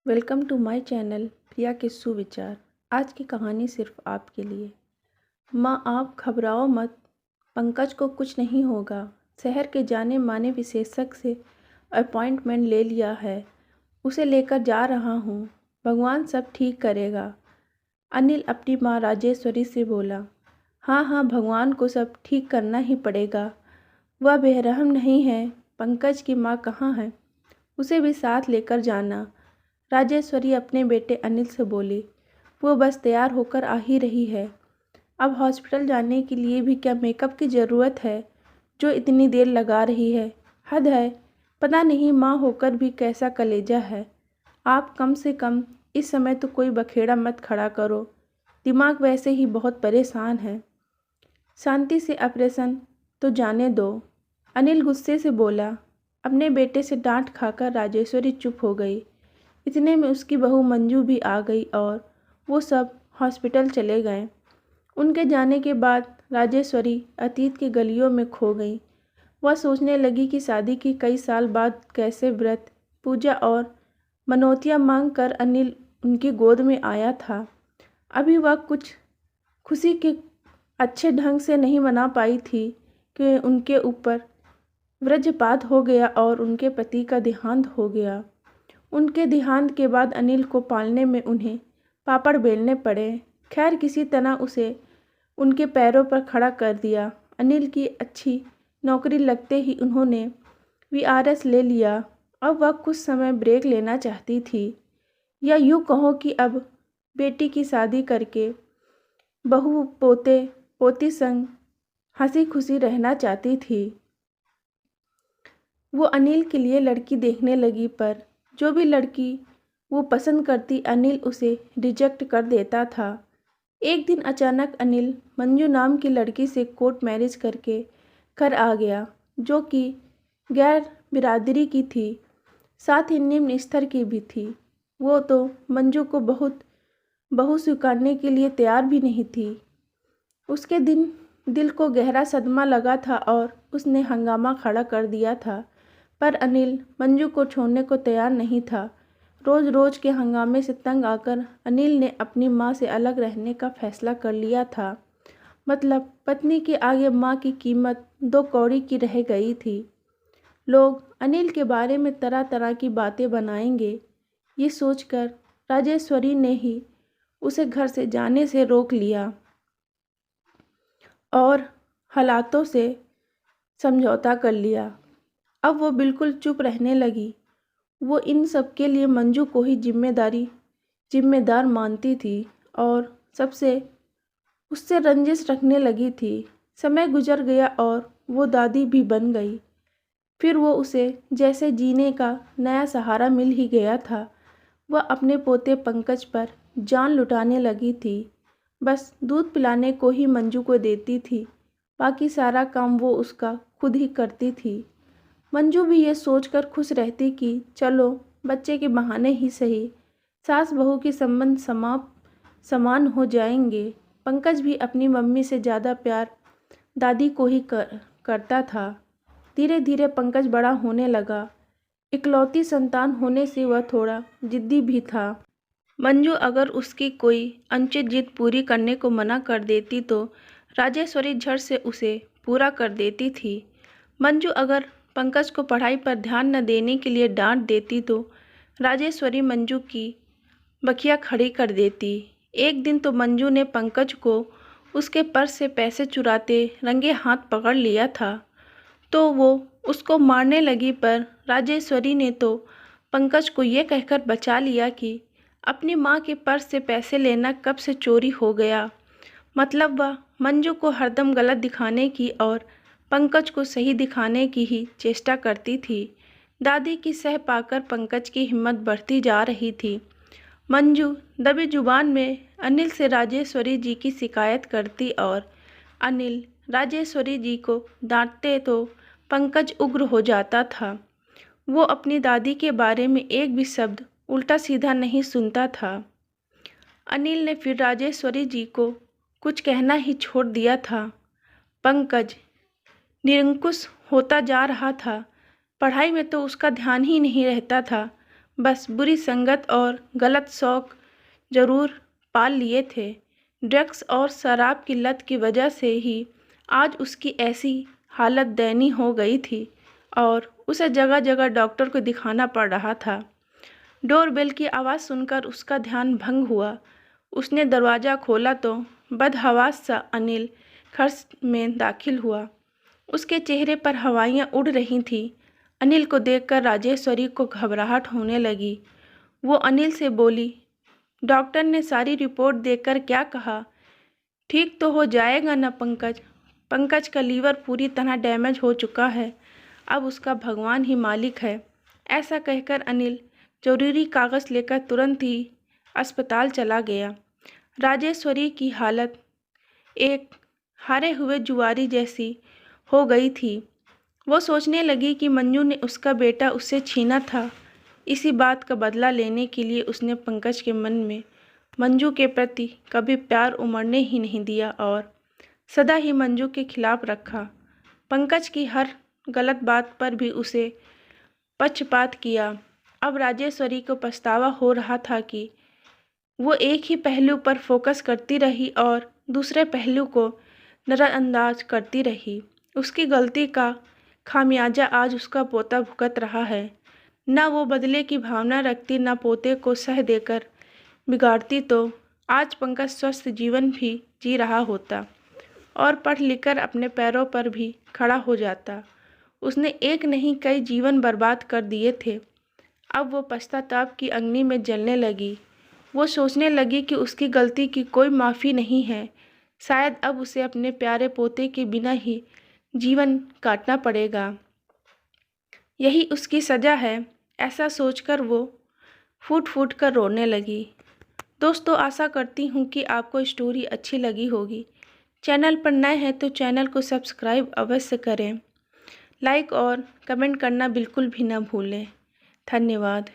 Welcome to my channel प्रिया के सुविचार। आज की कहानी सिर्फ आपके लिए। माँ आप घबराओ मत, पंकज को कुछ नहीं होगा। शहर के जाने माने विशेषज्ञ से अपॉइंटमेंट ले लिया है, उसे लेकर जा रहा हूँ। भगवान सब ठीक करेगा। अनिल अपनी माँ राजेश्वरी से बोला। हाँ हाँ, भगवान को सब ठीक करना ही पड़ेगा। वह बेरहम नहीं है। पंकज की माँ कहाँ है, उसे भी साथ लेकर जाना। राजेश्वरी अपने बेटे अनिल से बोली। वो बस तैयार होकर आ ही रही है। अब हॉस्पिटल जाने के लिए भी क्या मेकअप की ज़रूरत है जो इतनी देर लगा रही है। हद है। पता नहीं माँ होकर भी कैसा कलेजा है। आप कम से कम इस समय तो कोई बखेड़ा मत खड़ा करो, दिमाग वैसे ही बहुत परेशान है। शांति से ऑपरेशन तो जाने दो। अनिल गुस्से से बोला। अपने बेटे से डांट खाकर राजेश्वरी चुप हो गई। इतने में उसकी बहू मंजू भी आ गई और वो सब हॉस्पिटल चले गए। उनके जाने के बाद राजेश्वरी अतीत की गलियों में खो गई। वह सोचने लगी कि शादी के कई साल बाद कैसे व्रत, पूजा और मनौतियाँ मांग कर अनिल उनकी गोद में आया था। अभी वह कुछ खुशी के अच्छे ढंग से नहीं मना पाई थी कि उनके ऊपर वज्रपात हो गया और उनके पति का देहांत हो गया। उनके देहांत के बाद अनिल को पालने में उन्हें पापड़ बेलने पड़े। खैर किसी तरह उसे उनके पैरों पर खड़ा कर दिया। अनिल की अच्छी नौकरी लगते ही उन्होंने वीआरएस ले लिया। अब वह कुछ समय ब्रेक लेना चाहती थी, या यूँ कहो कि अब बेटी की शादी करके बहू पोते पोती संग हंसी खुशी रहना चाहती थी। वो अनिल के लिए लड़की देखने लगी, पर जो भी लड़की वो पसंद करती अनिल उसे रिजेक्ट कर देता था। एक दिन अचानक अनिल मंजू नाम की लड़की से कोर्ट मैरिज करके घर आ गया, जो कि गैर बिरादरी की थी, साथ ही निम्न स्तर की भी थी। वो तो मंजू को बहुत बहू स्वीकारने के लिए तैयार भी नहीं थी। उसके दिल को गहरा सदमा लगा था और उसने हंगामा खड़ा कर दिया था। पर अनिल मंजू को छोड़ने को तैयार नहीं था। रोज़ रोज़ के हंगामे से तंग आकर अनिल ने अपनी माँ से अलग रहने का फैसला कर लिया था। मतलब पत्नी के आगे माँ की कीमत 2 कौड़ी की रह गई थी। लोग अनिल के बारे में तरह तरह की बातें बनाएंगे, ये सोचकर राजेश्वरी ने ही उसे घर से जाने से रोक लिया और हालातों से समझौता कर लिया। अब वो बिल्कुल चुप रहने लगी। वो इन सब के लिए मंजू को ही जिम्मेदार मानती थी और सबसे उससे रंजिश रखने लगी थी। समय गुजर गया और वो दादी भी बन गई। फिर वो उसे जैसे जीने का नया सहारा मिल ही गया था। वह अपने पोते पंकज पर जान लुटाने लगी थी। बस दूध पिलाने को ही मंजू को देती थी, बाकी सारा काम वो उसका खुद ही करती थी। मंजू भी ये सोचकर खुश रहती कि चलो बच्चे के बहाने ही सही सास बहू के संबंध समान हो जाएंगे। पंकज भी अपनी मम्मी से ज़्यादा प्यार दादी को ही करता था। धीरे धीरे पंकज बड़ा होने लगा। इकलौती संतान होने से वह थोड़ा जिद्दी भी था। मंजू अगर उसकी कोई अनचित जिद पूरी करने को मना कर देती तो राजेश्वरी झट से उसे पूरा कर देती थी। मंजू अगर पंकज को पढ़ाई पर ध्यान न देने के लिए डांट देती तो राजेश्वरी मंजू की बखिया खड़ी कर देती। एक दिन तो मंजू ने पंकज को उसके पर्स से पैसे चुराते रंगे हाथ पकड़ लिया था, तो वो उसको मारने लगी, पर राजेश्वरी ने तो पंकज को ये कहकर बचा लिया कि अपनी माँ के पर्स से पैसे लेना कब से चोरी हो गया। मतलब वह मंजू को हरदम गलत दिखाने की और पंकज को सही दिखाने की ही चेष्टा करती थी। दादी की सह पाकर पंकज की हिम्मत बढ़ती जा रही थी। मंजू दबी जुबान में अनिल से राजेश्वरी जी की शिकायत करती और अनिल राजेश्वरी जी को डांटते तो पंकज उग्र हो जाता था। वो अपनी दादी के बारे में एक भी शब्द उल्टा सीधा नहीं सुनता था। अनिल ने फिर राजेश्वरी जी को कुछ कहना ही छोड़ दिया था। पंकज निरंकुश होता जा रहा था। पढ़ाई में तो उसका ध्यान ही नहीं रहता था। बस बुरी संगत और गलत शौक जरूर पाल लिए थे। ड्रग्स और शराब की लत की वजह से ही आज उसकी ऐसी हालत दयनीय हो गई थी और उसे जगह जगह डॉक्टर को दिखाना पड़ रहा था। डोरबेल की आवाज़ सुनकर उसका ध्यान भंग हुआ। उसने दरवाज़ा खोला तो बदहवास सा अनिल खर्च में दाखिल हुआ। उसके चेहरे पर हवाइयाँ उड़ रही थीं। अनिल को देखकर राजेश्वरी को घबराहट होने लगी। वो अनिल से बोली, डॉक्टर ने सारी रिपोर्ट देखकर क्या कहा? ठीक तो हो जाएगा ना पंकज? पंकज का लीवर पूरी तरह डैमेज हो चुका है, अब उसका भगवान ही मालिक है। ऐसा कहकर अनिल जरूरी कागज़ लेकर तुरंत ही अस्पताल चला गया। राजेश्वरी की हालत एक हारे हुए जुआरी जैसी हो गई थी। वो सोचने लगी कि मंजू ने उसका बेटा उससे छीना था। इसी बात का बदला लेने के लिए उसने पंकज के मन में मंजू के प्रति कभी प्यार उमड़ने ही नहीं दिया और सदा ही मंजू के खिलाफ रखा। पंकज की हर गलत बात पर भी उसे पक्षपात किया। अब राजेश्वरी को पछतावा हो रहा था कि वो एक ही पहलू पर फोकस करती रही और दूसरे पहलू को नज़रअंदाज करती रही। उसकी गलती का खामियाजा आज उसका पोता भुगत रहा है। न वो बदले की भावना रखती, न पोते को सह देकर बिगाड़ती तो आज पंकज स्वस्थ जीवन भी जी रहा होता और पढ़ लिखकर अपने पैरों पर भी खड़ा हो जाता। उसने एक नहीं कई जीवन बर्बाद कर दिए थे। अब वो पश्चाताप की अग्नि में जलने लगी। वो सोचने लगी कि उसकी गलती की कोई माफ़ी नहीं है। शायद अब उसे अपने प्यारे पोते के बिना ही जीवन काटना पड़ेगा। यही उसकी सज़ा है। ऐसा सोचकर वो फूट फूट कर रोने लगी। दोस्तों, आशा करती हूँ कि आपको स्टोरी अच्छी लगी होगी। चैनल पर नए हैं तो चैनल को सब्सक्राइब अवश्य करें। लाइक और कमेंट करना बिल्कुल भी ना भूलें। धन्यवाद।